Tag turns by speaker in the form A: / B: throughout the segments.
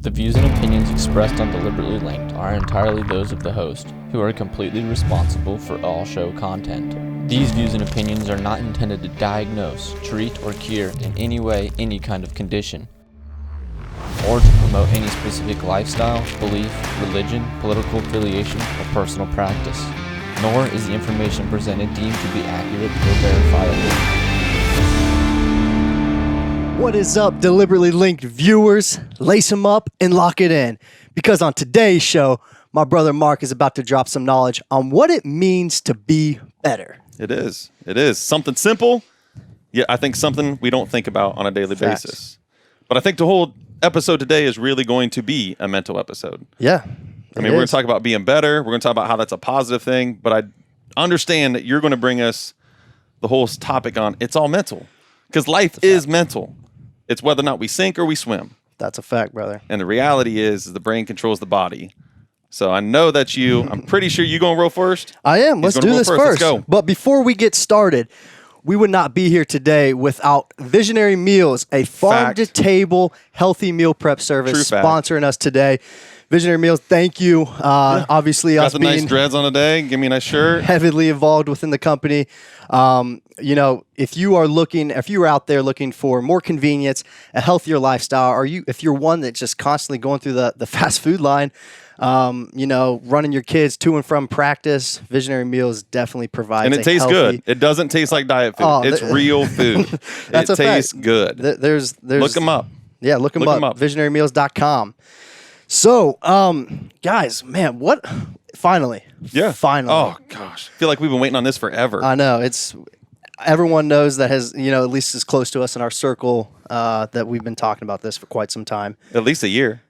A: The views and opinions expressed on Deliberately Linked are entirely those of the host, who are completely responsible for all show content. These views and opinions are not intended to diagnose, treat, or cure in any way any kind of condition, or to promote any specific lifestyle, belief, religion, political affiliation, or personal practice. Nor is the information presented deemed to be accurate or verifiable.
B: What is up, Deliberately Linked viewers? Lace them up and lock it in. Because on today's show, my brother Mark is about to drop some knowledge on what it means to be better.
C: It is. It is. Something simple, yet I think something we don't think about on a daily
B: Facts.
C: basis. But I think the whole episode today is really going to be a mental episode.
B: Yeah.
C: I mean, we're going to talk about being better. We're going to talk about how that's a positive thing. But I understand that you're going to bring us the whole topic on it's all mental. Because life is mental. It's whether or not we sink or we swim.
B: That's a fact, brother.
C: And the reality is the brain controls the body. So I know that I'm pretty sure you're going to roll first.
B: I am. Let's do this first.
C: Let's go.
B: But before we get started, we would not be here today without Visionary Meals, a farm-to-table healthy meal prep service sponsoring us today. Visionary Meals, thank you. Obviously,
C: got
B: us
C: the
B: being
C: nice dreads on today. Give me a nice shirt.
B: heavily involved within the company. If you are out there looking for more convenience, a healthier lifestyle, if you're one that's just constantly going through the fast food line, running your kids to and from practice, Visionary Meals definitely provides.
C: And it tastes good. It doesn't taste like diet food. It's real food.
B: That's
C: it tastes
B: fact.
C: good.
B: There's
C: Look them up.
B: Yeah, look them up. Visionarymeals.com. So, guys, man, what? Finally.
C: Yeah.
B: Finally.
C: Oh, gosh. I feel like we've been waiting on this forever.
B: I know. Everyone knows that has, at least as close to us in our circle, that we've been talking about this for quite some time.
C: At least a year.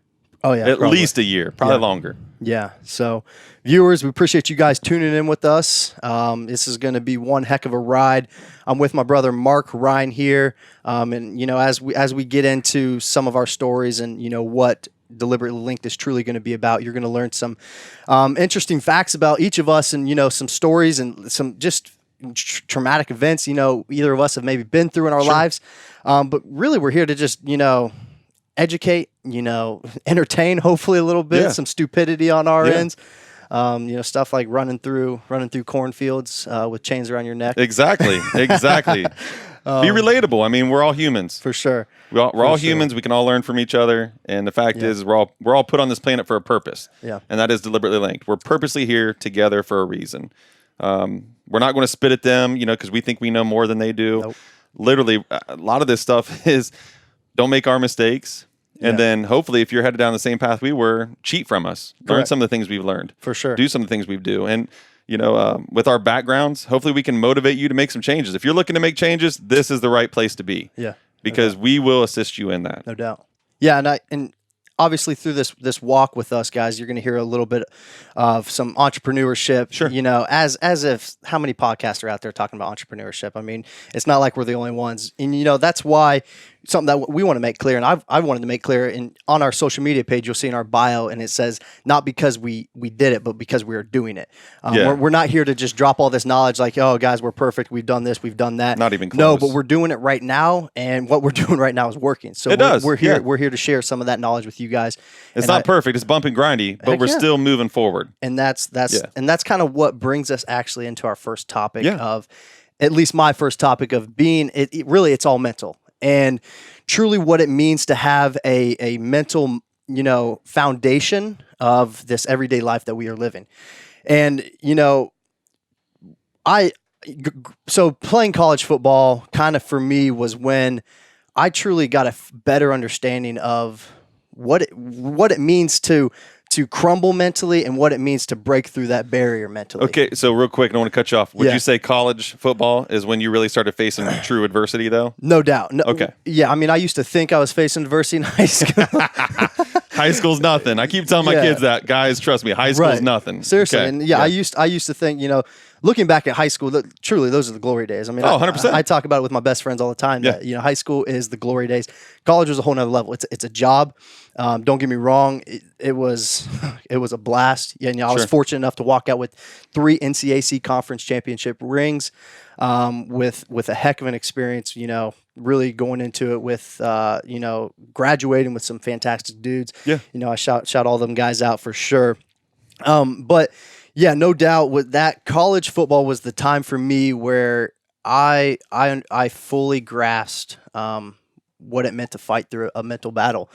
B: Oh, yeah.
C: At least a year. Probably longer.
B: Yeah. So, viewers, we appreciate you guys tuning in with us. This is going to be one heck of a ride. I'm with my brother Mark Ryan here. As we get into some of our stories and, what Deliberately Linked is truly going to be about, you're going to learn some interesting facts about each of us and, some stories and some just traumatic events, either of us have maybe been through in our lives. But really, we're here to just, educate, entertain, hopefully a little bit, some stupidity on our ends. Stuff like running through cornfields with chains around your neck.
C: Exactly. Be relatable. I mean, we're all humans.
B: For sure.
C: We're all humans. We can all learn from each other. And the fact is, we're all put on this planet for a purpose.
B: Yeah.
C: And that is Deliberately Linked. We're purposely here together for a reason. We're not going to spit at them, because we think we know more than they do.
B: Nope.
C: Literally, a lot of this stuff is don't make our mistakes. And then hopefully, if you're headed down the same path we were, cheat from us. Learn
B: Correct.
C: some of the things we've learned.
B: For sure.
C: Do some of the things we do. And, with our backgrounds, hopefully we can motivate you to make some changes. If you're looking to make changes, this is the right place to be.
B: Yeah.
C: Because we will assist you in that.
B: No doubt. Yeah, and obviously through this walk with us, guys, you're going to hear a little bit of some entrepreneurship.
C: Sure.
B: As if how many podcasts are out there talking about entrepreneurship? I mean, it's not like we're the only ones. And that's why something that we want to make clear, and I wanted to make clear, on our social media page, you'll see in our bio, and it says not because we did it, but because we are doing it. We're not here to just drop all this knowledge like, oh, guys, we're perfect. We've done this. We've done that.
C: Not even close.
B: No, but we're doing it right now, and what we're doing right now is working. So we're here.
C: Yeah.
B: We're here to share some of that knowledge with you guys.
C: It's not perfect. It's bump and grindy, but we're still moving forward.
B: And that's kind of what brings us actually into our first topic of, at least my first topic of being, really it's all mental. And truly what it means to have a mental, foundation of this everyday life that we are living. And, so playing college football kind of for me was when I truly got a better understanding of what it means to crumble mentally and what it means to break through that barrier mentally.
C: Okay, so real quick, I don't want to cut you off. Would you say college football is when you really started facing true adversity, though?
B: No doubt. No,
C: okay.
B: Yeah, I mean, I used to think I was facing adversity in high school.
C: High school's nothing. I keep telling my kids that. Guys, trust me, high school's nothing.
B: Seriously.
C: Okay.
B: And I used to think, looking back at high school, truly those are the glory days. I mean,
C: 100%.
B: I talk about it with my best friends all the time. That high school is the glory days. College was a whole nother level. It's a job. Don't get me wrong. It was a blast. Yeah, I was fortunate enough to walk out with 3 NCAC conference championship rings, with a heck of an experience. Really going into it with graduating with some fantastic dudes.
C: Yeah.
B: I shout all them guys out for sure. But yeah, no doubt with that, college football was the time for me where I fully grasped what it meant to fight through a mental battle.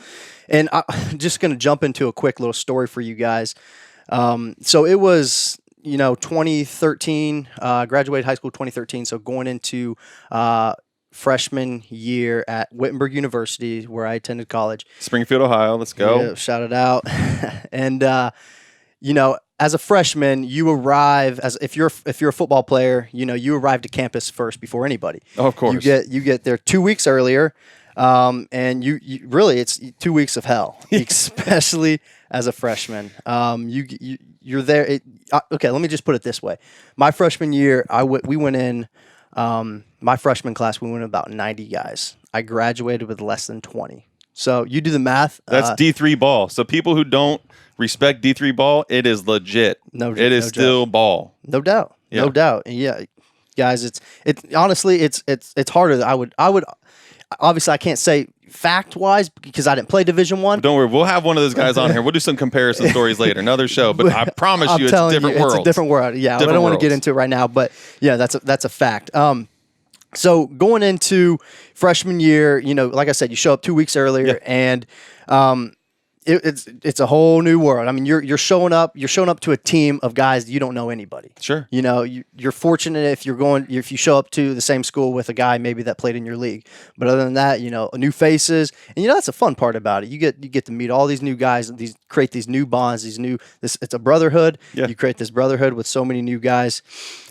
B: And I'm just going to jump into a quick little story for you guys. So it was 2013, graduated high school 2013. So going into freshman year at Wittenberg University, where I attended college.
C: Springfield, Ohio. Let's go.
B: Yeah, shout it out. And as a freshman, you arrive if you're a football player, you arrive to campus first before anybody.
C: Oh, of course.
B: You get there 2 weeks earlier, and you really it's 2 weeks of hell, especially as a freshman. You're there. Okay, let me just put it this way: my freshman year, we went in. My freshman class, we went in about 90 guys. I graduated with less than 20. So you do the math.
C: That's D3 ball. So people who don't respect D3 ball, it is legit. It is still ball.
B: No doubt. Yeah. No doubt. Yeah, guys, it's honestly it's harder than I would obviously I can't say fact wise because I didn't play Division I.
C: Don't worry, we'll have one of those guys on here. We'll do some comparison stories later, another show. But I promise you, it's a different world.
B: It's a different world. Yeah, I don't want to get into it right now, but yeah, that's a fact. So going into freshman year, like I said, you show up 2 weeks earlier, and it's a whole new world. I mean, you're showing up to a team of guys you don't know anybody.
C: Sure.
B: You're fortunate if you show up to the same school with a guy maybe that played in your league. But other than that, new faces, and that's a fun part about it. You get to meet all these new guys, create these new bonds, it's a brotherhood.
C: Yeah.
B: You create this brotherhood with so many new guys.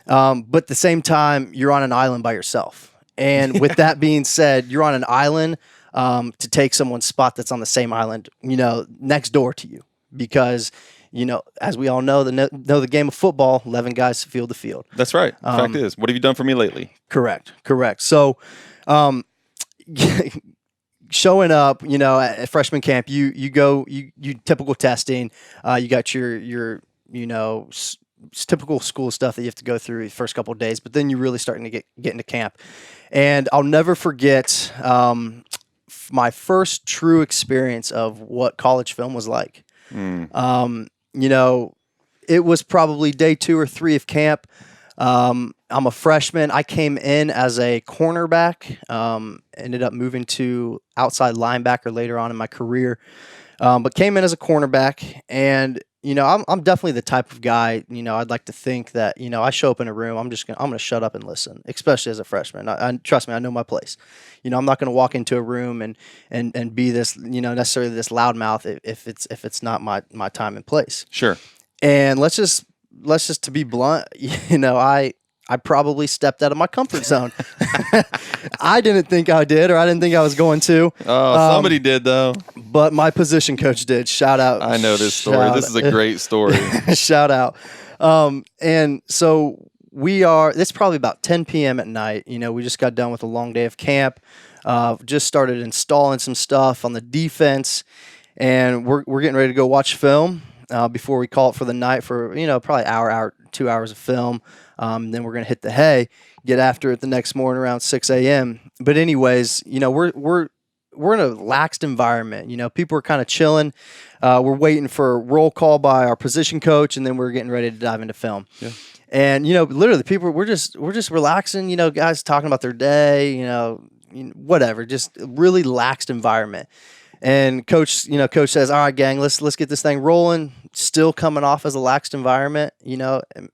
B: But at the same time, you're on an island by yourself. And with that being said, you're on an island to take someone's spot that's on the same island, next door to you. Because, as we all know the game of football, 11 guys field to field.
C: That's right. The fact is, what have you done for me lately?
B: Correct. So, showing up, at freshman camp, you go, you typical testing, you got your typical school stuff that you have to go through the first couple of days, but then you're really starting to get into camp. And I'll never forget my first true experience of what college film was like. It was probably day 2 or 3 of camp. I'm a freshman. I came in as a cornerback, ended up moving to outside linebacker later on in my career, but came in as a cornerback. And I'm definitely the type of guy, I'd like to think that, I show up in a room, I'm going to shut up and listen, especially as a freshman. I trust me, I know my place. I'm not going to walk into a room and be this, necessarily this loudmouth if it's not my time and place.
C: Sure.
B: And let's just to be blunt, I probably stepped out of my comfort zone. I didn't think I did, or I didn't think I was going to.
C: Oh, somebody did though.
B: But my position coach did. Shout out.
C: I know this story. This is a great story.
B: Shout out. And so it's probably about 10 p.m. at night. We just got done with a long day of camp. Just started installing some stuff on the defense, and we're getting ready to go watch film before we call it for the night for, probably hour, 2 hours of film. Then we're going to hit the hay, get after it the next morning around 6 a.m. But anyways, we're in a laxed environment. People are kind of chilling. We're waiting for a roll call by our position coach, and then we're getting ready to dive into film. Yeah. And literally, people we're just relaxing. Guys talking about their day. Whatever. Just a really laxed environment. And coach says, "All right, gang, let's get this thing rolling." Still coming off as a laxed environment,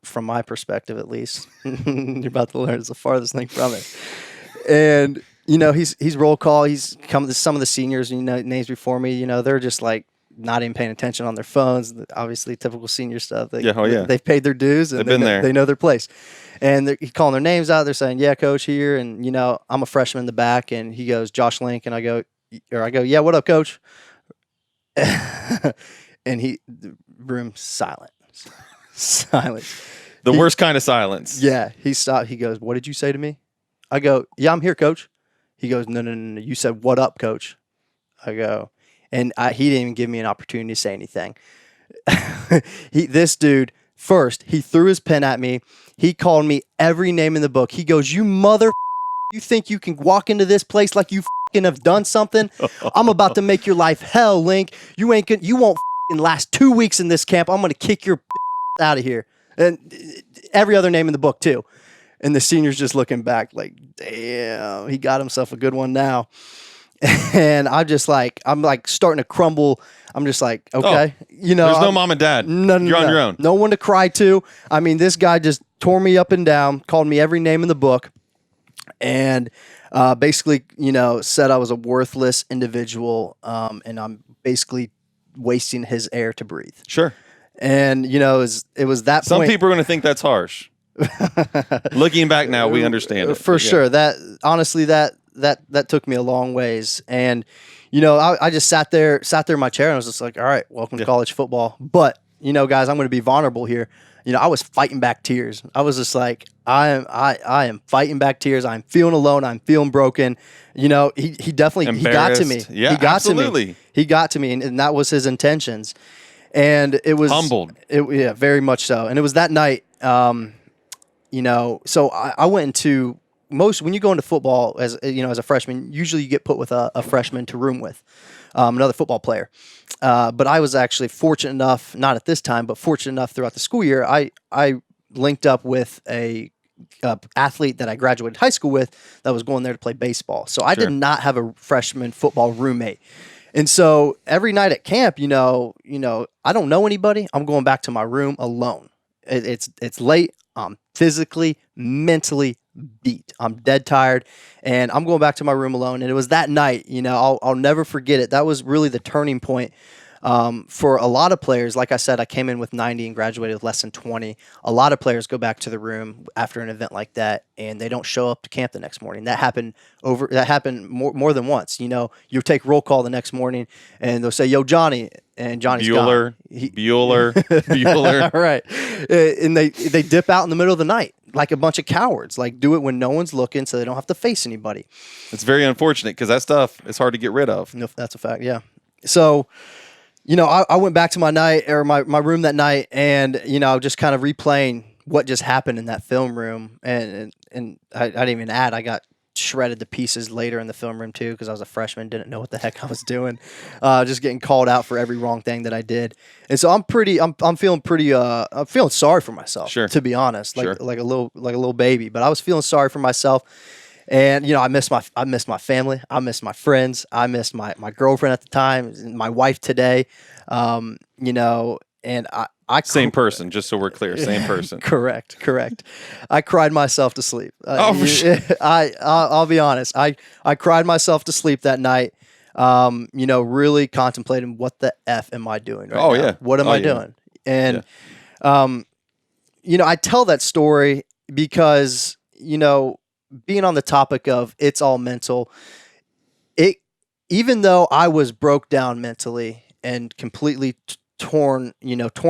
B: from my perspective at least. You're about to learn it's the farthest thing from it. And he's roll call. He's come to some of the seniors, names before me. They're just like not even paying attention on their phones. Obviously, typical senior stuff. They've paid their dues and they know their place. And he's calling their names out. They're saying, "Yeah, coach here." And I'm a freshman in the back, and he goes, "Josh Link," and I go, "Yeah, what up, coach?" And the room silent.
C: The worst kind of silence.
B: Yeah, he stopped. He goes, "What did you say to me?" I go, "Yeah, I'm here, coach." He goes, No. You said, 'What up, coach?'" I go, and he didn't even give me an opportunity to say anything. This dude, first, he threw his pen at me. He called me every name in the book. He goes, "You mother, you think you can walk into this place like you have done something? I'm about to make your life hell, Link. You won't last 2 weeks in this camp. I'm going to kick your out of here." And every other name in the book too. And the senior's just looking back like, damn, he got himself a good one now. And I'm like starting to crumble. I'm just like, okay,
C: there's no mom and dad.
B: No,
C: You're on your own.
B: No one to cry to. I mean, this guy just tore me up and down, called me every name in the book, and basically, said I was a worthless individual, and I'm basically wasting his air to breathe.
C: Sure.
B: And it was that
C: Some
B: point.
C: people are going to think that's harsh. Looking back now, we understand it.
B: For sure. That honestly, that took me a long ways. And I just sat there in my chair and I was just like, all right, welcome to college football. But guys, I'm going to be vulnerable here. I was fighting back tears. I was just like, I am fighting back tears. I'm feeling alone. I'm feeling broken. He definitely, he got to me.
C: Yeah,
B: he got
C: absolutely.
B: to me. He got to me, and that was his intentions. And it was
C: humbled.
B: Yeah, very much so. And it was that night. So I went into when you go into football as a freshman, usually you get put with a freshman to room with, another football player. But I was actually fortunate enough, not at this time, but fortunate enough throughout the school year, I linked up with a athlete that I graduated high school with that was going there to play baseball. So I did not have a freshman football roommate. And so every night at camp, I don't know anybody. I'm going back to my room alone. It's late. I'm physically, mentally beat. I'm dead tired, and I'm going back to my room alone. And it was that night, I'll never forget it. That was really the turning point for a lot of players. Like I said, I came in with 90 and graduated with less than 20. A lot of players go back to the room after an event like that, and they don't show up to camp the next morning. That happened more than once. You take roll call the next morning, and they'll say, "Yo, Johnny," and Johnny's
C: Bueller,
B: gone.
C: Bueller.
B: Right. And they dip out in the middle of the night like a bunch of cowards. Like, do it when no one's looking so they don't have to face anybody.
C: It's very unfortunate because that stuff is hard to get rid of.
B: No, that's a fact, yeah. So, I went back to my room that night, and, just kind of replaying what just happened in that film room. And I didn't even add, I got shredded to pieces later in the film room too, because I was a freshman, didn't know what the heck I was doing, just getting called out for every wrong thing that I did. And so I'm feeling pretty I'm feeling sorry for myself, to be honest, like a little baby. But I was feeling sorry for myself, and I miss my family, I miss my friends, I miss my girlfriend at the time, my wife today, and
C: Same person, just so we're clear. Same person.
B: Correct. I cried myself to sleep.
C: For sure.
B: I'll be honest. I cried myself to sleep that night. Really contemplating what the F am I doing right now?
C: Yeah.
B: What am I doing? And, I tell that story because, being on the topic of it's all mental, even though I was broke down mentally and completely torn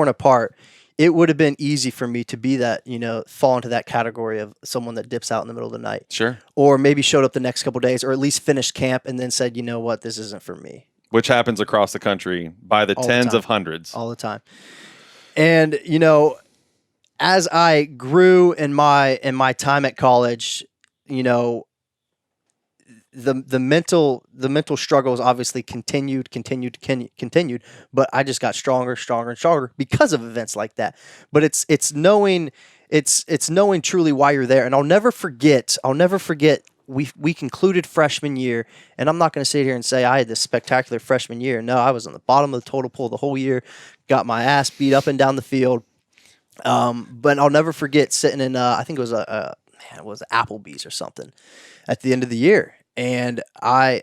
B: apart, it would have been easy for me to be that, fall into that category of someone that dips out in the middle of the night.
C: Sure.
B: Or maybe showed up the next couple of days, or at least finished camp and then said, "You know what, this isn't for me."
C: Which happens across the country by the tens of hundreds.
B: All the time. And, as I grew in my time at college, the mental struggles obviously continued, but I just got stronger and stronger because of events like that. But it's knowing truly why you're there. And I'll never forget we concluded freshman year, and I'm not going to sit here and say I had this spectacular freshman year. No, I was on the bottom of the total pool the whole year, got my ass beat up and down the field. But I'll never forget sitting in I think it was it was Applebee's or something at the end of the year. And I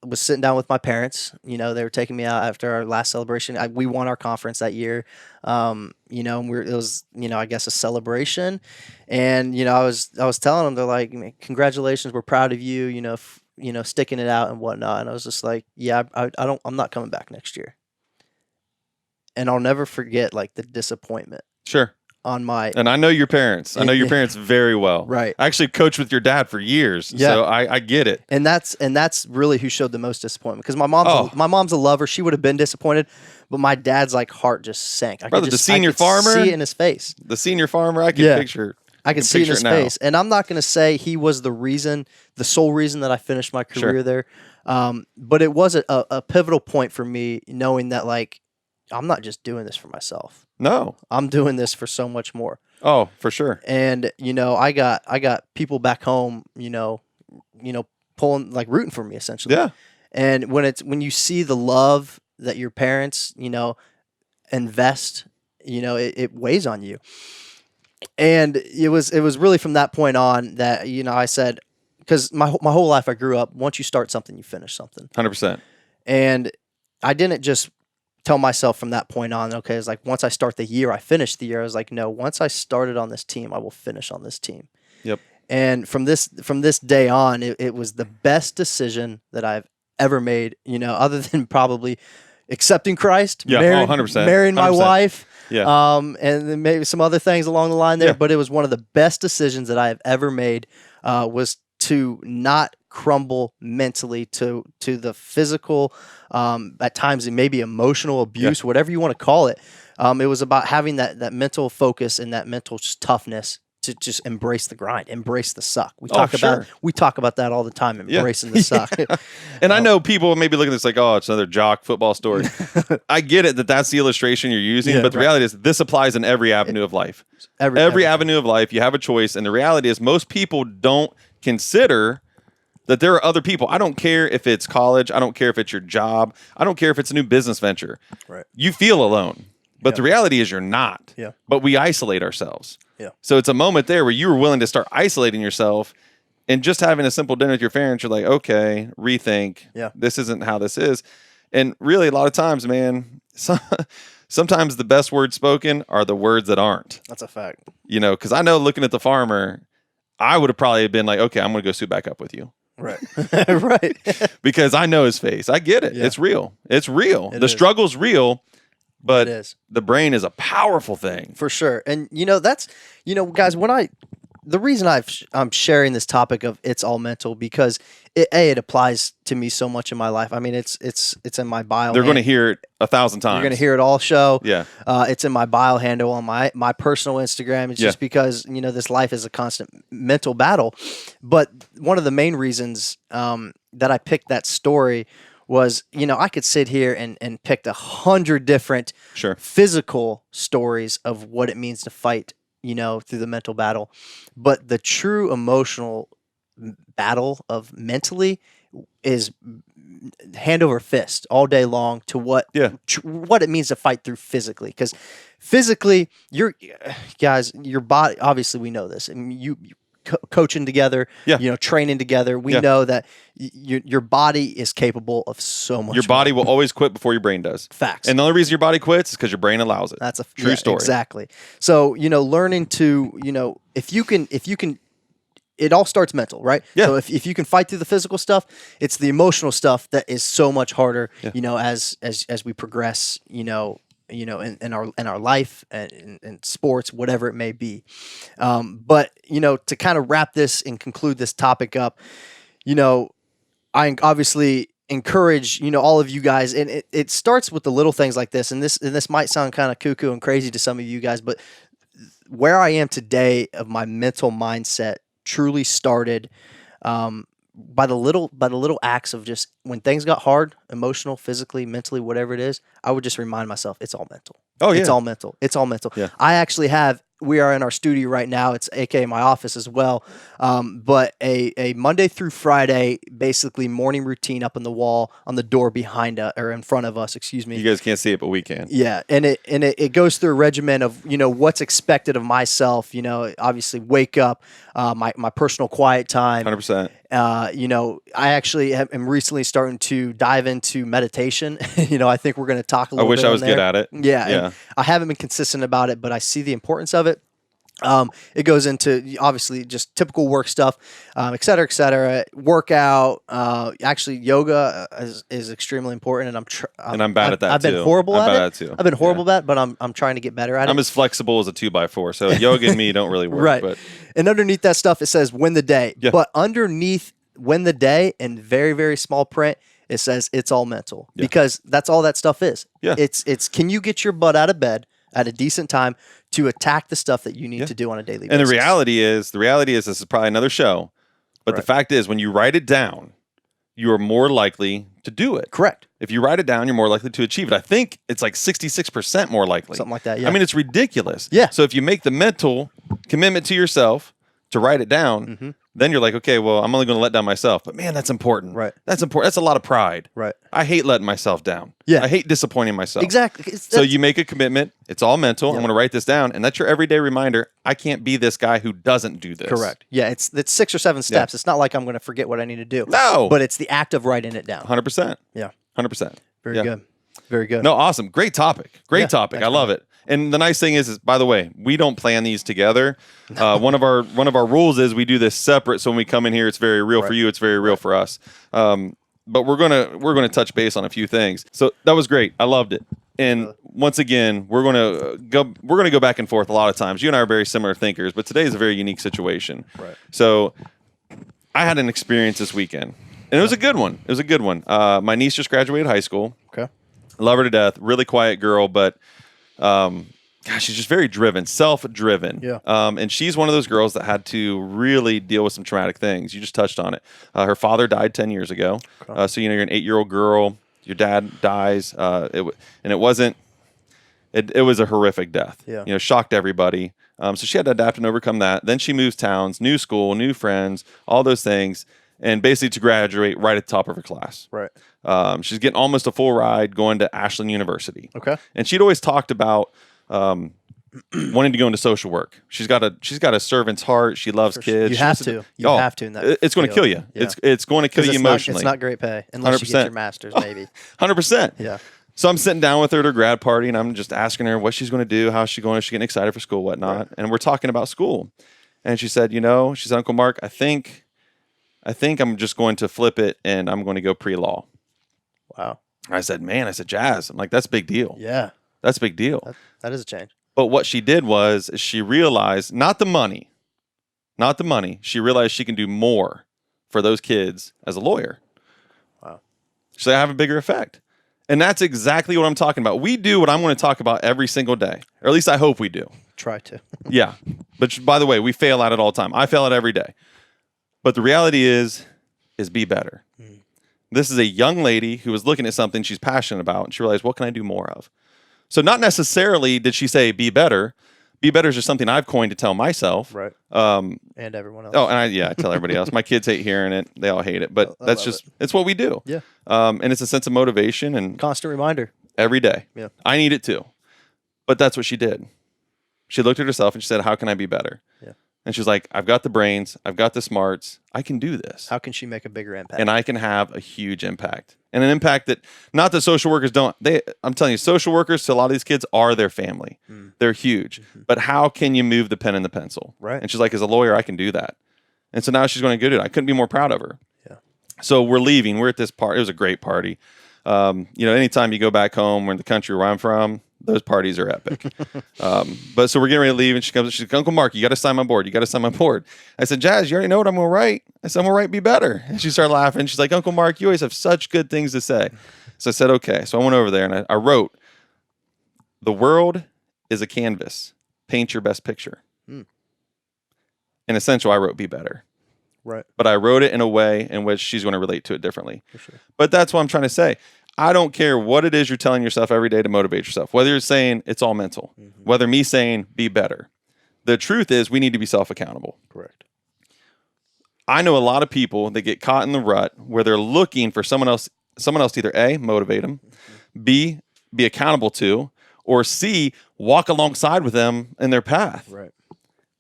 B: was sitting down with my parents. They were taking me out after our last celebration. We won our conference that year. And it was, I guess a celebration. And, I was telling them, they're like, "Congratulations, we're proud of you, sticking it out and whatnot." And I was just like, "Yeah, I'm not coming back next year." And I'll never forget like the disappointment.
C: Sure.
B: on my.
C: And I know your parents. I know your parents very well.
B: Right.
C: I actually coached with your dad for years.
B: Yeah.
C: So I get it.
B: And that's really who showed the most disappointment, because my mom's a lover. She would have been disappointed, but my dad's like heart just sank. I
C: Brother,
B: could
C: the
B: just,
C: senior
B: I could
C: farmer?
B: see it in his face.
C: The senior farmer, I can
B: Yeah.
C: picture.
B: I can see it in
C: picture
B: his
C: now.
B: face. And I'm not going to say he was the sole reason that I finished my career there. But it was a pivotal point for me, knowing that, like, I'm not just doing this for myself.
C: No.
B: I'm doing this for so much more.
C: Oh, for sure.
B: And, I got people back home, pulling, like, rooting for me, essentially.
C: Yeah.
B: And when you see the love that your parents, invest, it weighs on you. And it was really from that point on that, I said, because my whole life I grew up, once you start something, you finish something.
C: 100%.
B: And I didn't just tell myself from that point on, okay, it's like, once I start the year, I finish the year. I was like, no, once I started on this team, I will finish on this team.
C: Yep.
B: And from this day on, it was the best decision that I've ever made, other than probably accepting Christ,
C: Yeah, 100%.
B: marrying my
C: 100%.
B: wife,
C: Yeah.
B: and then maybe some other things along the line there.
C: Yeah.
B: But it was one of the best decisions that I have ever made, was to not crumble mentally to the physical, at times it may be emotional abuse, whatever you want to call it. It was about having that mental focus and that mental toughness to just embrace the grind, embrace the suck. We talk about that all the time, embracing the suck.
C: And I know people may be looking at this like, oh, it's another jock football story. I get it that that's the illustration you're using, but the reality is this applies in every avenue of life. Every avenue of life, you have a choice. And the reality is most people don't consider that there are other people. I don't care if it's college. I don't care if it's your job. I don't care if it's a new business venture.
B: Right.
C: You feel alone. But the reality is you're not.
B: Yeah.
C: But we isolate ourselves.
B: Yeah.
C: So it's a moment there where you were willing to start isolating yourself, and just having a simple dinner with your parents, you're like, okay, rethink.
B: Yeah.
C: This isn't how this is. And really, a lot of times, man, sometimes the best words spoken are the words that aren't.
B: That's a fact.
C: Because I know looking at the farmer, I would have probably been like, okay, I'm going to go suit back up with you.
B: Right. Right.
C: Because I know his face. I get it.
B: Yeah.
C: It's real. It's real.
B: It
C: The
B: is.
C: struggle's real. But
B: It is.
C: the brain is a powerful thing.
B: For sure. And that's, guys, the reason I'm sharing this topic of it's all mental, because it applies to me so much in my life. I mean, it's in my bio.
C: They're going to hear it 1,000 times.
B: You're going to hear it all show.
C: Yeah.
B: It's in my bio handle on my personal Instagram. It's just because, this life is a constant mental battle. But one of the main reasons that I picked that story was, I could sit here and pick 100 different physical stories of what it means to fight, through the mental battle. But the true emotional battle of mentally is hand over fist all day long to what it means to fight through physically. Because physically, your body, obviously we know this. I mean, you coaching together, training together. We know that your body is capable of so much.
C: Your body will always quit before your brain does.
B: Facts.
C: And the only reason your body quits is because your brain allows it.
B: That's a
C: true story.
B: Exactly. So, learning to, if you can, it all starts mental, right?
C: Yeah.
B: So if you can fight through the physical stuff, it's the emotional stuff that is so much harder, as we progress, in our life and in sports, whatever it may be. But to kind of wrap this and conclude this topic up, I obviously encourage all of you guys, and it starts with the little things like this. And this might sound kind of cuckoo and crazy to some of you guys, but where I am today of my mental mindset truly started by the little acts of just when things got hard, emotional, physically, mentally, whatever it is, I would just remind myself it's all mental.
C: Oh, yeah.
B: It's all mental. It's all mental.
C: Yeah.
B: I actually we are in our studio right now. It's aka my office as well. But a Monday through Friday, basically morning routine up on the wall, on the door behind us, or in front of us, excuse me.
C: You guys can't see it, but we can.
B: Yeah. And it goes through a regimen of, what's expected of myself, obviously wake up, my personal quiet time.
C: 100%.
B: I actually am recently starting to dive into meditation. I think we're going to talk a little bit.
C: I wish I was good at it.
B: Yeah.
C: Yeah.
B: And I haven't been consistent about it, but I see the importance of it. It goes into obviously just typical work stuff, et cetera, et cetera. Workout, actually yoga is extremely important, and
C: I'm bad at that
B: I've been
C: too.
B: horrible
C: I'm
B: at
C: bad
B: it.
C: at it too.
B: I've been horrible at it, but I'm trying to get better at it.
C: I'm as flexible as a 2x4, so yoga and me don't really work.
B: Right.
C: But
B: And underneath that stuff, it says win the day.
C: Yeah.
B: But underneath win the day in very, very small print, it says it's all mental because that's all that stuff is.
C: Yeah.
B: It's can you get your butt out of bed at a decent time to attack the stuff that you need to do on a daily basis?
C: And the reality is this is probably another show, but the fact is when you write it down, you are more likely to do it.
B: Correct.
C: If you write it down, you're more likely to achieve it. I think it's like 66% more likely.
B: Something like that, yeah.
C: I mean, it's ridiculous.
B: Yeah.
C: So if you make the mental commitment to yourself to write it down, then you're like, okay, well, I'm only going to let down myself. But man, that's important.
B: Right.
C: That's important. That's a lot of pride.
B: Right.
C: I hate letting myself down.
B: Yeah.
C: I hate disappointing myself.
B: Exactly.
C: So you make a commitment. It's all mental. I'm going to write this down. And that's your everyday reminder. I can't be this guy who doesn't do this.
B: Correct. Yeah, it's 6 or 7 steps. It's not like I'm going to forget what I need to do.
C: No.
B: But it's the act of writing it down.
C: 100%.
B: Yeah.
C: 100%.
B: Very
C: Yeah.
B: good. Very good.
C: No, awesome. Great topic. Great topic.
B: thanks,
C: I love it. And the nice thing is, by the way, we don't plan these together. One of our rules is we do this separate. So when we come in here, it's very real for you. It's very real for us. But we're gonna touch base on a few things. So that was great. I loved it. And once again, we're gonna go back and forth a lot of times. You and I are very similar thinkers, but today is a very unique situation.
B: Right.
C: So I had an experience this weekend, and it was a good one. It was a good one. My niece just graduated high school.
B: Okay.
C: Love her to death. Really quiet girl, but gosh, she's just very driven, self-driven.
B: Yeah.
C: And she's one of those girls that had to really deal with some traumatic things. You just touched on it. Her father died 10 years ago. So you're an 8-year-old girl. Your dad dies. It was a horrific death.
B: Yeah.
C: Shocked everybody. So she had to adapt and overcome that. Then she moves towns, new school, new friends, all those things, and basically to graduate right at the top of her class.
B: Right.
C: She's getting almost a full ride going to Ashland University.
B: Okay.
C: And she'd always talked about wanting to go into social work. She's got a servant's heart. She loves kids.
B: You have to. You have to in that.
C: It's going to kill you.
B: Yeah.
C: It's going to kill you emotionally.
B: It's not great pay unless you
C: 100%.
B: get your master's, maybe.
C: 100%.
B: Yeah.
C: So I'm sitting down with her at her grad party, and I'm just asking her what she's going to do, how's she going, is she getting excited for school, whatnot. Right. And we're talking about school. And she said, she said, Uncle Mark, I think I'm just going to flip it, and I'm going to go pre-law.
B: Wow.
C: I said, Jazz. I'm like, that's a big deal.
B: Yeah.
C: That's a big deal.
B: That is a change.
C: But what she did was she realized, not the money. She realized she can do more for those kids as a lawyer.
B: Wow.
C: So they have a bigger effect. And that's exactly what I'm talking about. We do what I'm going to talk about every single day, or at least I hope we do.
B: Try to.
C: Yeah. But by the way, we fail at it all the time. I fail at it every day. But the reality is be better. This is a young lady who was looking at something she's passionate about, and she realized, what can I do more of? So not necessarily did she say be better. Be better is just something I've coined to tell myself.
B: Right. And everyone else.
C: Oh, and I tell everybody else. My kids hate hearing it. They all hate it. But that's just, it's what we do.
B: Yeah.
C: And it's a sense of motivation and
B: constant reminder.
C: Every day.
B: Yeah.
C: I need it too. But that's what she did. She looked at herself and she said, how can I be better?
B: Yeah.
C: And she's like, I've got the brains. I've got the smarts. I can do this.
B: How can she make a bigger impact?
C: And I can have a huge impact. And an impact that, not that social workers don't, I'm telling you, social workers to a lot of these kids are their family. They're huge. But how can you move the pen and the pencil?
B: Right.
C: And she's like, as a lawyer, I can do that. And so now she's going to go do it. I couldn't be more proud of her.
B: Yeah.
C: So we're leaving. We're at this party. It was a great party. Anytime you go back home or in the country where I'm from, those parties are epic. But so we're getting ready to leave, and she comes. She's like, Uncle Mark, you got to sign my board. You got to sign my board. I said, Jazz, you already know what I'm going to write. I said, I'm going to write be better. And she started laughing. She's like, Uncle Mark, you always have such good things to say. So I said, okay. So I went over there and I wrote, the world is a canvas. Paint your best picture. In essential, I wrote be better.
B: Right.
C: But I wrote it in a way in which she's going to relate to it differently.
B: For sure.
C: But that's what I'm trying to say. I don't care what it is you're telling yourself every day to motivate yourself, whether you're saying it's all mental, whether me saying be better. The truth is we need to be self-accountable.
B: Correct.
C: I know a lot of people that get caught in the rut where they're looking for someone else to either A, motivate them, B, be accountable to, or C, walk alongside with them in their path.
B: Right.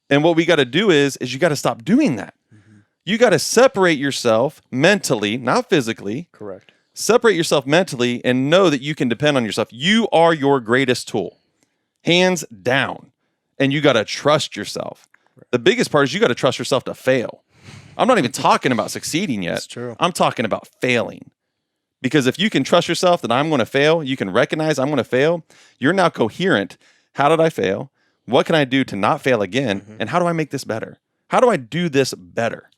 C: And what we got to do is you got to stop doing that. You got to separate yourself mentally, not physically.
B: Correct.
C: Separate yourself mentally and know that you can depend on yourself. You are your greatest tool, hands down. And you got to trust yourself. The biggest part is you got to trust yourself to fail. I'm not even talking about succeeding yet.
B: That's true.
C: I'm talking about failing. Because if you can trust yourself that I'm going to fail, you can recognize I'm going to fail, you're now coherent. How did I fail? What can I do to not fail again? And how do I make this better? How do I do this better?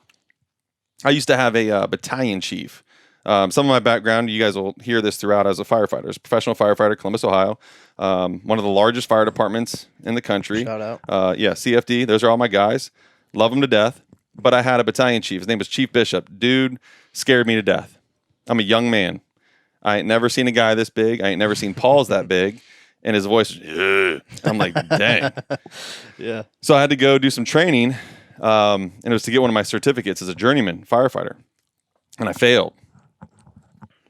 C: I used to have a battalion chief. Some of my background, you guys will hear this throughout as a firefighter. As a professional firefighter, Columbus, Ohio. One of the largest fire departments in the country.
B: Shout out.
C: Yeah, CFD. Those are all my guys. Love them to death. But I had a battalion chief. His name was Chief Bishop. Dude scared me to death. I'm a young man. I ain't never seen a guy this big. I ain't never seen Paul's that big. And his voice was, ugh. I'm like, dang.
B: Yeah.
C: So I had to go do some training. And it was to get one of my certificates as a journeyman firefighter. And I failed.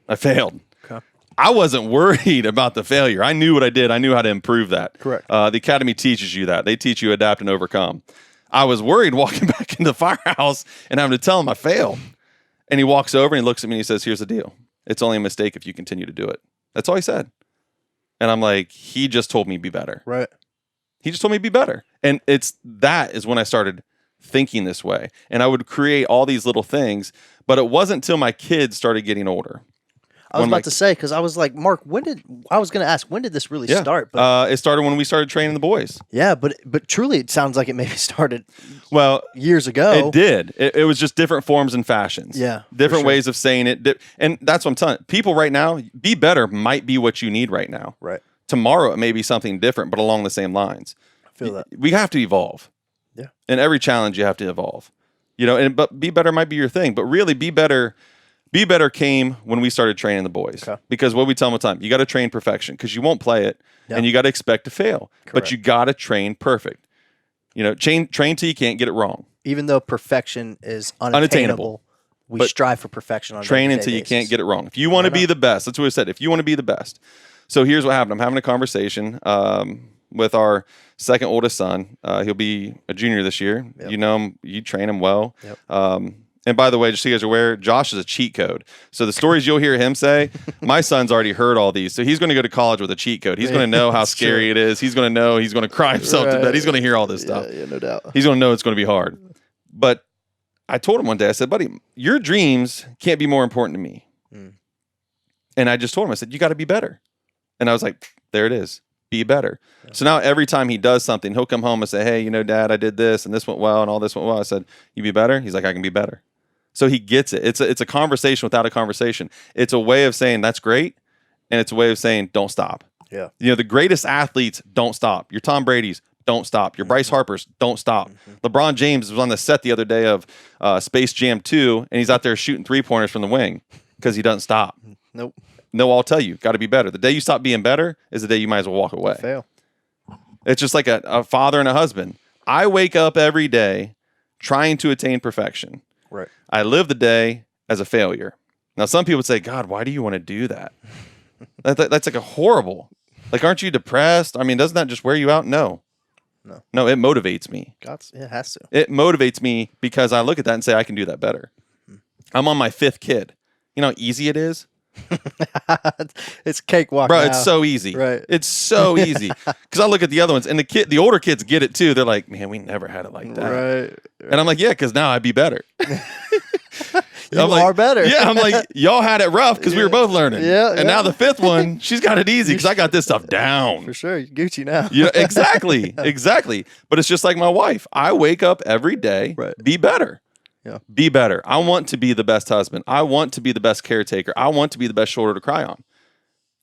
B: Okay.
C: I wasn't worried about the failure. I knew what I did. I knew how to improve that.
B: Correct.
C: The academy teaches you that. They teach you adapt and overcome. I was worried walking back into the firehouse and having to tell him I failed. And he walks over and he looks at me and he says, here's the deal. It's only a mistake if you continue to do it. That's all he said. And I'm like, he just told me be better.
B: Right.
C: He just told me be better. And that is when I started thinking this way. And I would create all these little things, but it wasn't until my kids started getting older.
B: I was about to say, because I was like, Mark, when did this really start?
C: But it started when we started training the boys.
B: Yeah, but truly, it sounds like it maybe started years ago.
C: It did. It was just different forms and fashions.
B: Yeah,
C: different ways of saying it. And that's what I'm telling people right now. Be better might be what you need right now.
B: Right.
C: Tomorrow it may be something different, but along the same lines.
B: I feel that.
C: We have to evolve.
B: Yeah.
C: In every challenge, you have to evolve. But be better might be your thing. But really, be better. Be better came when we started training the boys. Okay. Because what we tell them all the time, you got to train perfection because you won't play it and you got to expect to fail. Correct. But you got to train perfect. Train till you can't get it wrong.
B: Even though perfection is unattainable. We strive for perfection on a
C: train until you can't get it wrong. If you want to be the best, that's what I said. If you want to be the best. So here's what happened. I'm having a conversation with our second oldest son. He'll be a junior this year. Yep. You know him. You train him well. Yep. And by the way, just so you guys are aware, Josh is a cheat code. So the stories you'll hear him say, my son's already heard all these. So he's going to go to college with a cheat code. He's going to know how scary it is. He's going to know he's going to cry himself to bed. He's going to hear all this stuff.
B: Yeah, no doubt.
C: He's going to know it's going to be hard. But I told him one day, I said, buddy, your dreams can't be more important to me. And I just told him, I said, you got to be better. And I was like, there it is. Be better. Yeah. So now every time he does something, he'll come home and say, hey, Dad, I did this and this went well and all this went well. I said, you be better? He's like, I can be better. So he gets it. It's a conversation without a conversation. It's a way of saying that's great, and it's a way of saying don't stop.
B: Yeah.
C: The greatest athletes don't stop. Your Tom Brady's don't stop. Your Bryce Harper's don't stop. LeBron James was on the set the other day of Space Jam 2, and he's out there shooting 3-pointers from the wing because he doesn't stop.
B: Nope.
C: No, I'll tell you, got to be better. The day you stop being better is the day you might as well walk away.
B: Fail.
C: It's just like a father and a husband. I wake up every day trying to attain perfection.
B: Right.
C: I live the day as a failure. Now, some people would say, God, why do you want to do that? That's like a horrible. Like, aren't you depressed? I mean, doesn't that just wear you out? No, it motivates me.
B: It has to.
C: It motivates me because I look at that and say, I can do that better. I'm on my 5th kid. You know how easy it is?
B: It's cakewalk,
C: bro.
B: now.
C: It's so easy.
B: Right.
C: It's so easy because I look at the other ones and the older kids get it too. They're like, man, we never had it like that.
B: Right.
C: And I'm like, yeah, because now I'd be better.
B: You are better.
C: Yeah, I'm like, y'all had it rough because we were both learning.
B: Yeah.
C: And now the 5th one, she's got it easy because I got this stuff down.
B: For sure. You're Gucci now.
C: Exactly. But it's just like my wife. I wake up every day, be better.
B: Yeah.
C: Be better. I want to be the best husband. I want to be the best caretaker. I want to be the best shoulder to cry on.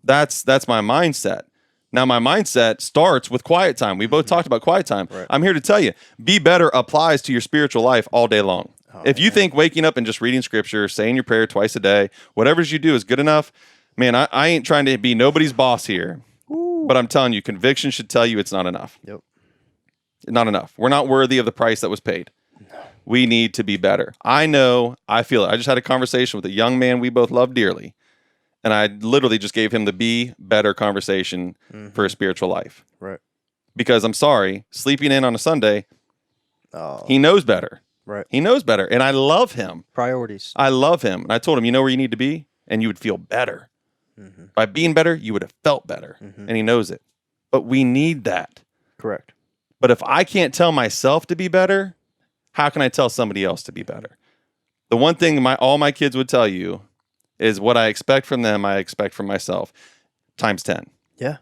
C: That's my mindset. Now, my mindset starts with quiet time. We both talked about quiet time.
B: Right.
C: I'm here to tell you, be better applies to your spiritual life all day long. If you think waking up and just reading scripture, saying your prayer twice a day, whatever you do is good enough, man, I ain't trying to be nobody's boss here.
B: Ooh.
C: But I'm telling you, conviction should tell you it's not enough.
B: Yep.
C: Not enough. We're not worthy of the price that was paid. We need to be better. I know, I feel it. I just had a conversation with a young man we both love dearly, and I literally just gave him the be better conversation for a spiritual life.
B: Right.
C: Because I'm sorry, sleeping in on a Sunday, he knows better.
B: Right.
C: He knows better, and I love him. Priorities. I love him. And I told him, you know where you need to be? And you would feel better. By being better, you would have felt better. And he knows it. But we need that.
B: Correct.
C: But if I can't tell myself to be better, how can I tell somebody else to be better? The one thing all my kids would tell you is what I expect from them, I expect from myself, times 10.
B: Yeah.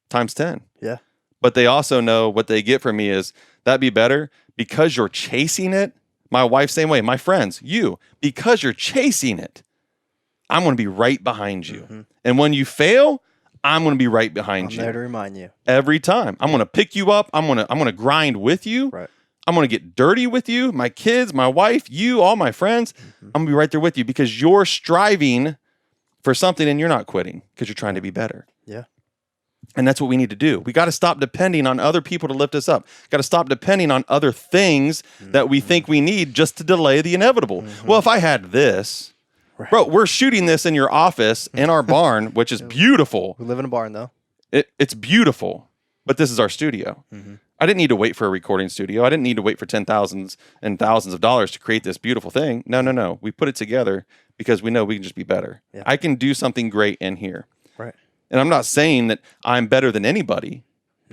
C: Times 10.
B: Yeah.
C: But they also know what they get from me is that'd be better because you're chasing it. My wife, same way. My friends, you, because you're chasing it, I'm going to be right behind you.
B: Mm-hmm.
C: And when you fail, I'm going to be right behind
B: I'm
C: you.
B: there to remind you.
C: Every time. I'm going to pick you up. I'm going to grind with you.
B: Right.
C: I'm going to get dirty with you, my kids, my wife, you, all my friends.
B: Mm-hmm.
C: I'm going to be right there with you because you're striving for something and you're not quitting because you're trying to be better.
B: Yeah.
C: And that's what we need to do. We got to stop depending on other people to lift us up. Got to stop depending on other things that we think we need just to delay the inevitable. Well, if I had this, bro, we're shooting this in your office in our barn, which is beautiful.
B: We live in a barn, though.
C: It's beautiful, but this is our studio. I didn't need to wait for a recording studio. I didn't need to wait for $10,000s and thousands of dollars to create this beautiful thing. No. We put it together because we know we can just be better.
B: Yeah.
C: I can do something great in here.
B: Right.
C: And I'm not saying that I'm better than anybody,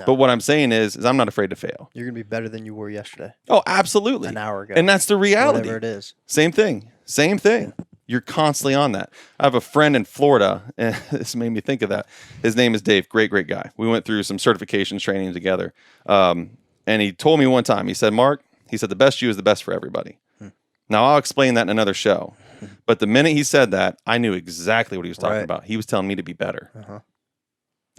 C: but what I'm saying is I'm not afraid to fail.
B: You're going to be better than you were yesterday.
C: Oh, absolutely.
B: An hour ago.
C: And that's the reality.
B: Whatever it is.
C: Same thing. You're constantly on that. I have a friend in Florida, and this made me think of that. His name is Dave. Great guy. We went through some certifications training together. And he told me one time, he said, Mark, he said, the best you is the best for everybody. Now, I'll explain that in another show. But the minute he said that, I knew exactly what he was talking about. He was telling me to be better.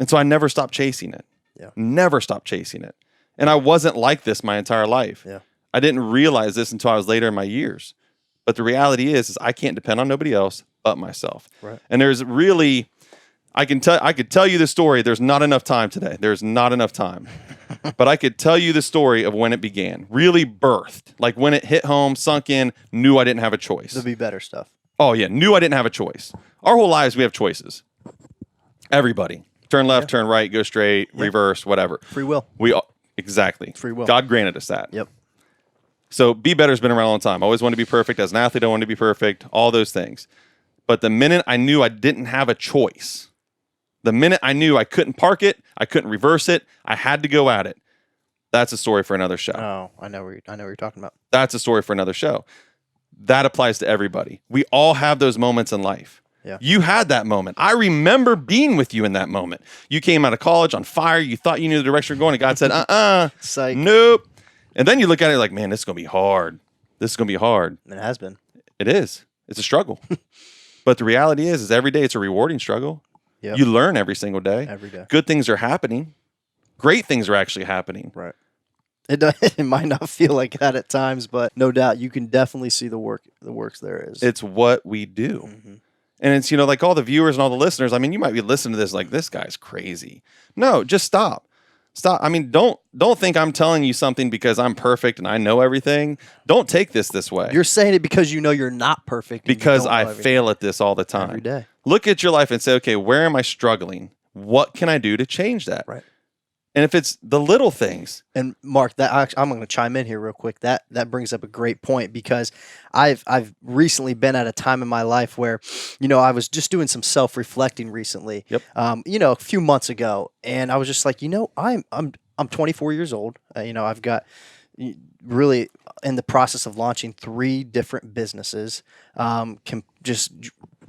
C: And so I never stopped chasing it.
B: Yeah.
C: Never stopped chasing it. And I wasn't like this my entire life.
B: Yeah.
C: I didn't realize this until I was later in my years. But the reality is I can't depend on nobody else but myself.
B: Right.
C: And there's really, I could tell you the story. There's not enough time today. There's not enough time. But I could tell you the story of when it began, really birthed, like when it hit home, sunk in, knew I didn't have a choice.
B: The be better stuff.
C: Oh yeah, knew I didn't have a choice. Our whole lives we have choices. Everybody. Turn left, turn right, go straight, reverse, whatever.
B: Free will.
C: Exactly.
B: Free will.
C: God granted us that.
B: Yep.
C: So be better has been around a long time. I always wanted to be perfect. As an athlete, I wanted to be perfect. All those things. But the minute I knew I didn't have a choice, the minute I knew I couldn't park it, I couldn't reverse it, I had to go at it. That's a story for another show.
B: Oh, I know what you're talking about.
C: That's a story for another show. That applies to everybody. We all have those moments in life.
B: Yeah.
C: You had that moment. I remember being with you in that moment. You came out of college on fire. You thought you knew the direction you're going, and God said,
B: Psych.
C: nope. And then you look at it like, man, this is going to be hard. This is going to be hard.
B: It has been.
C: It is. It's a struggle. But the reality is every day it's a rewarding struggle.
B: Yep.
C: You learn every single day.
B: Every day.
C: Good things are happening. Great things are actually happening.
B: Right. It might not feel like that at times, but no doubt you can definitely see the works there is.
C: It's what we do.
B: Mm-hmm.
C: And it's, like all the viewers and all the listeners, I mean, you might be listening to this like, this guy's crazy. No, just stop. Stop. I mean, don't think I'm telling you something because I'm perfect and I know everything. Don't take this way.
B: You're saying it because you know you're not perfect.
C: Because I fail at this all the time.
B: Every day.
C: Look at your life and say, okay, where am I struggling? What can I do to change that?
B: Right.
C: And if it's the little things.
B: And Mark, I'm going to chime in here real quick. That brings up a great point because I've recently been at a time in my life where, I was just doing some self-reflecting recently.
C: Yep.
B: A few months ago, and I was just like, I'm 24 years old. I've got really in the process of launching 3 different businesses. Can just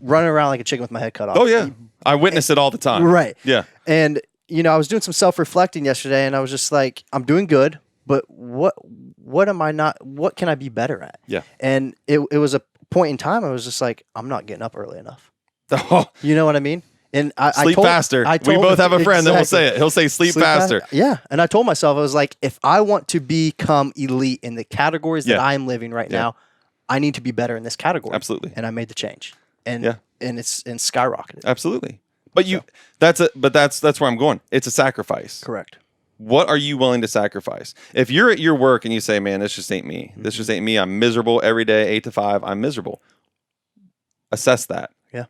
B: running around like a chicken with my head cut off.
C: Oh yeah, I witness it all the time.
B: Right.
C: Yeah.
B: And I was doing some self-reflecting yesterday, and I was just like, I'm doing good, but what am I not? What can I be better at?
C: Yeah.
B: And it was a point in time I was just like, I'm not getting up early enough.
C: Oh,
B: You know what I mean? And
C: sleep faster. We both have a friend that will say it. He'll say sleep faster.
B: Yeah. And I told myself, I was like, if I want to become elite in the categories that
C: Yeah.
B: I'm living right now, I need to be better in this category.
C: Absolutely.
B: And I made the change. And
C: Yeah.
B: and it's skyrocketed.
C: Absolutely. But that's where I'm going. It's a sacrifice.
B: Correct.
C: What are you willing to sacrifice? If you're at your work and you say, man, this just ain't me. This just ain't me. I'm miserable every day, 8 to 5. I'm miserable. Assess that.
B: Yeah.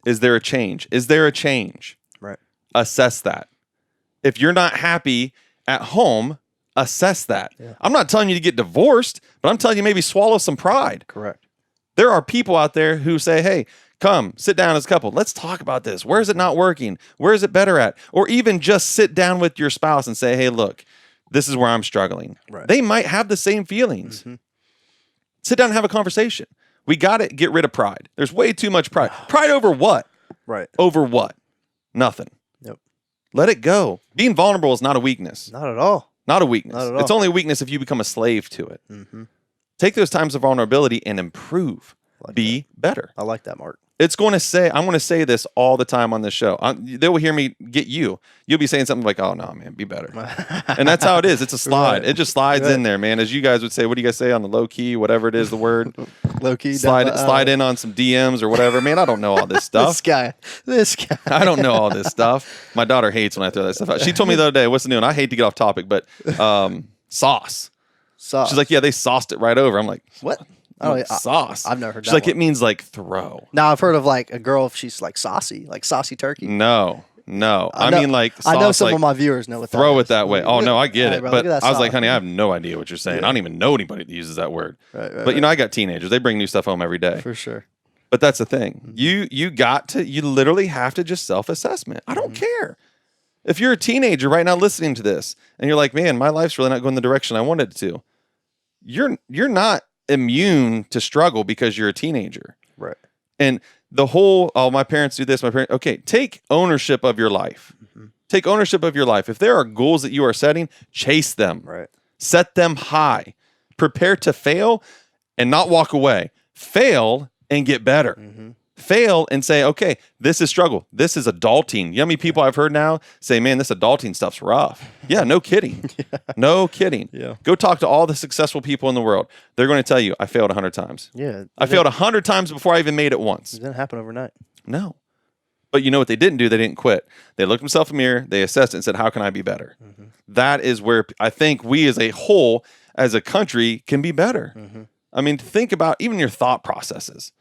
C: Is there a change? Is there a change?
B: Right.
C: Assess that. If you're not happy at home, assess that.
B: Yeah.
C: I'm not telling you to get divorced, but I'm telling you maybe swallow some pride.
B: Correct.
C: There are people out there who say, hey, come, sit down as a couple. Let's talk about this. Where is it not working? Where is it better at? Or even just sit down with your spouse and say, hey, look, this is where I'm struggling.
B: Right.
C: They might have the same feelings. Sit down and have a conversation. We got to get rid of pride. There's way too much pride. Pride over what?
B: Right.
C: Over what? Nothing.
B: Yep.
C: Let it go. Being vulnerable is not a weakness.
B: Not at all.
C: Not a weakness.
B: Not at all.
C: It's only a weakness if you become a slave to it. Take those times of vulnerability and improve. Be better.
B: I like that, Mark.
C: I'm going to say this all the time on this show. They will hear me get you. You'll be saying something like, oh, no, man, be better. And that's how it is. It's a slide.
B: Right.
C: It just slides in there, man. As you guys would say, what do you guys say on the low key, whatever it is, the word?
B: Low key.
C: Slide in on some DMs or whatever. Man, I don't know all this stuff.
B: This guy.
C: I don't know all this stuff. My daughter hates when I throw that stuff out. She told me the other day, what's the new one? I hate to get off topic, but sauce.
B: Sauce.
C: She's like, yeah, they sauced it right over. I'm like,
B: what?
C: Sauce.
B: I've never heard
C: She's
B: that
C: like,
B: one.
C: it means like throw.
B: Now I've heard of like a girl if she's like saucy turkey.
C: No. I
B: know-
C: mean like sauce,
B: I know some
C: like,
B: of my viewers know what that
C: throw
B: is.
C: it that way. Oh no, I get
B: Hey,
C: it.
B: bro,
C: But
B: look at that
C: I was like,
B: sauce.
C: honey, I have no idea what you're saying. I don't even know anybody that uses that word.
B: Right,
C: But you know, I got teenagers. They bring new stuff home every day.
B: for sure.
C: But that's the thing. You literally have to just self-assessment. I don't care. If you're a teenager right now listening to this and you're like, man, my life's really not going the direction I wanted it to, you're not immune to struggle because you're a teenager.
B: Right.
C: And the whole, oh, my parents do this, okay, take ownership of your life. Take ownership of your life. If there are goals that you are setting, chase them.
B: Right.
C: Set them high. Prepare to fail and not walk away. Fail and get better. Fail and say, okay, this is struggle. This is adulting. You know how many people I've heard now say, man, this adulting stuff's rough. Yeah, no kidding. No kidding.
B: Yeah.
C: Go talk to all the successful people in the world. They're going to tell you, I failed 100 times.
B: Yeah.
C: I failed 100 times before I even made it once.
B: It didn't happen overnight.
C: No. But you know what they didn't do? They didn't quit. They looked themselves in the mirror, they assessed it and said, how can I be better? That is where I think we as a whole, as a country, can be better. I mean, think about even your thought processes.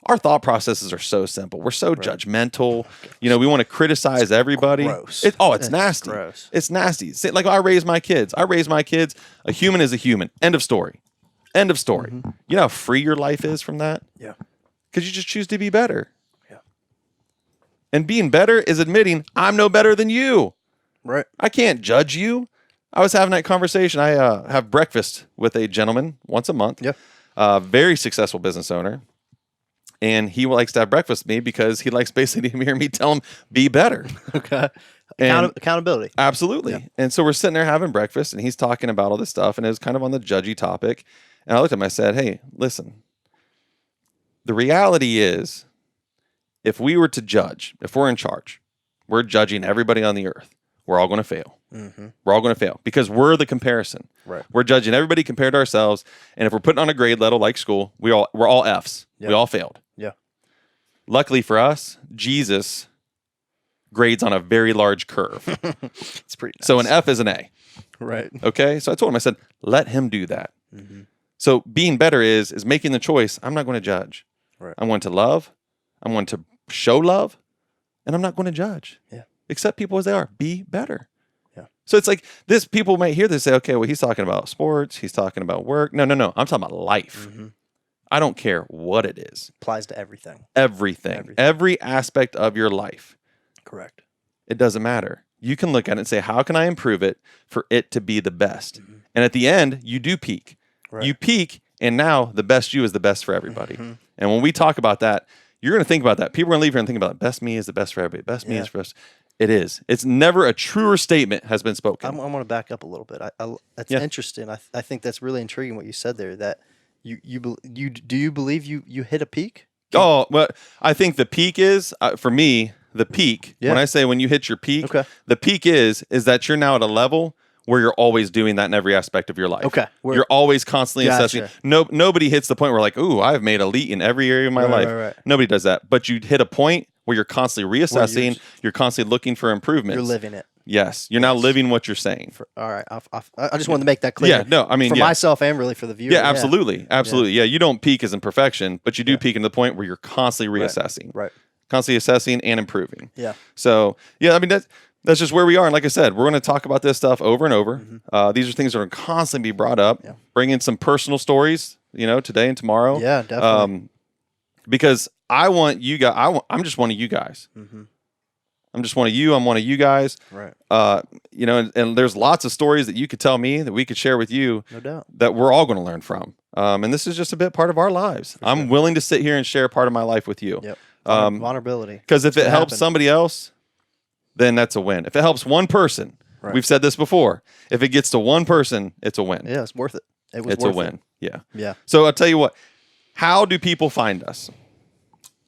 C: Our thought processes are so simple. We're so judgmental. You know, we want to criticize everybody.
B: Gross.
C: It's nasty.
B: Gross.
C: It's nasty. Like I raise my kids. A human is a human. End of story. End of story. You know how free your life is from that?
B: Yeah.
C: Because you just choose to be better.
B: Yeah.
C: And being better is admitting I'm no better than you.
B: Right.
C: I can't judge you. I was having that conversation. I have breakfast with a gentleman once a month.
B: Yeah.
C: Very successful business owner. And he likes to have breakfast with me because he likes basically to hear me tell him, be better.
B: Okay.
C: And-
B: Accountability.
C: Absolutely.
B: Yeah.
C: And so we're sitting there having breakfast and he's talking about all this stuff and it was kind of on the judgy topic. And I looked at him, I said, hey, listen, the reality is if we were to judge, if we're in charge, we're judging everybody on the earth, we're all going to fail. We're all going to fail because we're the comparison.
B: Right.
C: We're judging everybody compared to ourselves. And if we're putting on a grade level like school, we're all Fs.
B: Yeah.
C: We all failed.
B: Yeah.
C: Luckily for us, Jesus grades on a very large curve.
B: It's pretty nice.
C: So an F is an A.
B: Right.
C: Okay. So I told him, I said, let him do that. So being better is making the choice. I'm not going to judge.
B: Right.
C: I'm going to love. I'm going to show love. And I'm not going to judge.
B: Yeah.
C: Accept people as they are. Be better.
B: Yeah.
C: So it's like this, people might hear this and say, okay, well, he's talking about sports. He's talking about work. No. I'm talking about life. I don't care what it is.
B: Applies to everything.
C: Everything. Every aspect of your life.
B: Correct.
C: It doesn't matter. You can look at it and say, how can I improve it for it to be the best? And at the end, you do peak.
B: Right.
C: You peak, and now the best you is the best for everybody. And when we talk about that, you're going to think about that. People are going to leave here and think about it. Best me is the best for everybody. Best me is for us. It is. It's never a truer statement has been spoken.
B: I'm going to back up a little bit. That's interesting. I think that's really intriguing what you said there. That do you believe you hit a peak?
C: Oh, well, I think the peak is, for me, the peak,
B: Yeah.
C: when I say when you hit your peak,
B: Okay.
C: the peak is that you're now at a level where you're always doing that in every aspect of your life.
B: Okay.
C: You're always constantly
B: Gotcha.
C: assessing. Nobody hits the point where like, ooh, I've made elite in every area of my life.
B: Right.
C: Nobody does that. But you hit a point where you're constantly reassessing. You're constantly looking for improvements.
B: You're living it.
C: Yes. You're now living what you're saying.
B: All right. I just wanted to make that clear.
C: Yeah, no, I mean,
B: for
C: yeah.
B: myself and really for the viewer.
C: Yeah, absolutely. Absolutely. Yeah. You don't peak as in perfection, but you do peak in the point where you're constantly reassessing.
B: Right.
C: Constantly assessing and improving.
B: Yeah.
C: So, yeah, I mean, that's just where we are. And like I said, we're going to talk about this stuff over and over. These are things that are constantly be brought up.
B: Yeah.
C: Bring in some personal stories, today and tomorrow.
B: Yeah, definitely.
C: Because I want you guys, I'm just one of you guys. I'm just one of you. I'm one of you guys.
B: Right.
C: you know, and there's lots of stories that you could tell me that we could share with you.
B: No doubt.
C: That we're all going to learn from. And this is just a bit part of our lives. I'm willing to sit here and share part of my life with you.
B: Yep. Vulnerability.
C: Because if it helps
B: happen.
C: somebody else, then that's a win. If it helps one person, we've said this before. If it gets to one person, it's a win.
B: Yeah, it's worth it.
C: It's
B: worth
C: a win.
B: It.
C: Yeah.
B: Yeah.
C: So I'll tell you what. How do people find us?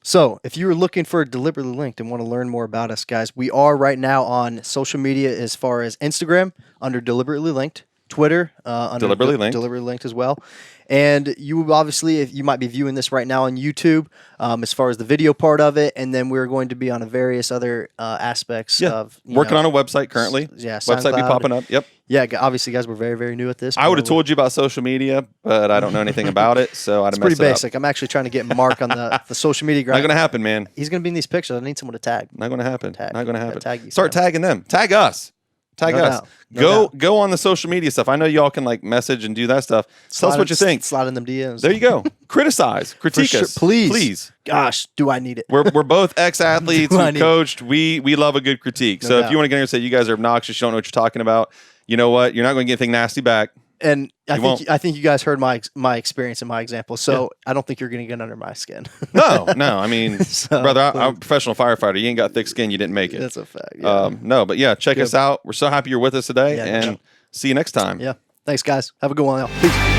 B: So, if you were looking for Deliberately Linked and want to learn more about us, guys, we are right now on social media as far as Instagram under Deliberately Linked, Twitter under
C: Deliberately Linked.
B: Deliberately Linked as well. And you obviously, if you might be viewing this right now on YouTube, as far as the video part of it, and then we're going to be on various other aspects of
C: working on a website currently.
B: Yeah,
C: website be
B: SoundCloud.
C: popping up. Yep.
B: Yeah, obviously, guys, we're very, very new at this.
C: I would have told you about social media, but I don't know anything about it, so I'd have
B: It's
C: messed
B: pretty
C: it
B: basic. I'm actually trying to get Mark on the social media
C: up. Not
B: grind.
C: going to happen, man.
B: He's going to be in these pictures. I need someone to tag.
C: Not going to happen.
B: Tag.
C: Not going to
B: Gotta
C: happen.
B: tag you,
C: Start
B: fam.
C: tagging them. Tag us. Tag
B: No
C: us.
B: doubt. No
C: Go on the social media stuff. I know y'all can like message and do that stuff. Tell us what you think.
B: Slide in them DMs.
C: There you go. Criticize. Critique
B: sure.
C: us.
B: Please.
C: Please.
B: Gosh, do I need it?
C: We're both ex-athletes.
B: Do I
C: We've
B: need-
C: coached. We love a good critique.
B: No
C: So if
B: doubt.
C: you want to get in here and say you guys are obnoxious, you don't know what you're talking about, you know what? You're not going to get anything nasty back.
B: And
C: won't.
B: I think you guys heard my experience and my example. So I don't think you're going to get under my skin.
C: No. I mean,
B: So,
C: brother, I'm a professional firefighter. You ain't got thick skin. You didn't make it.
B: That's a fact. Yeah.
C: No, but yeah, check us out. We're so happy you're with us today,
B: Yeah, no
C: and
B: doubt.
C: see you next time.
B: Yeah. Thanks, guys. Have a good one. Y'all. Peace.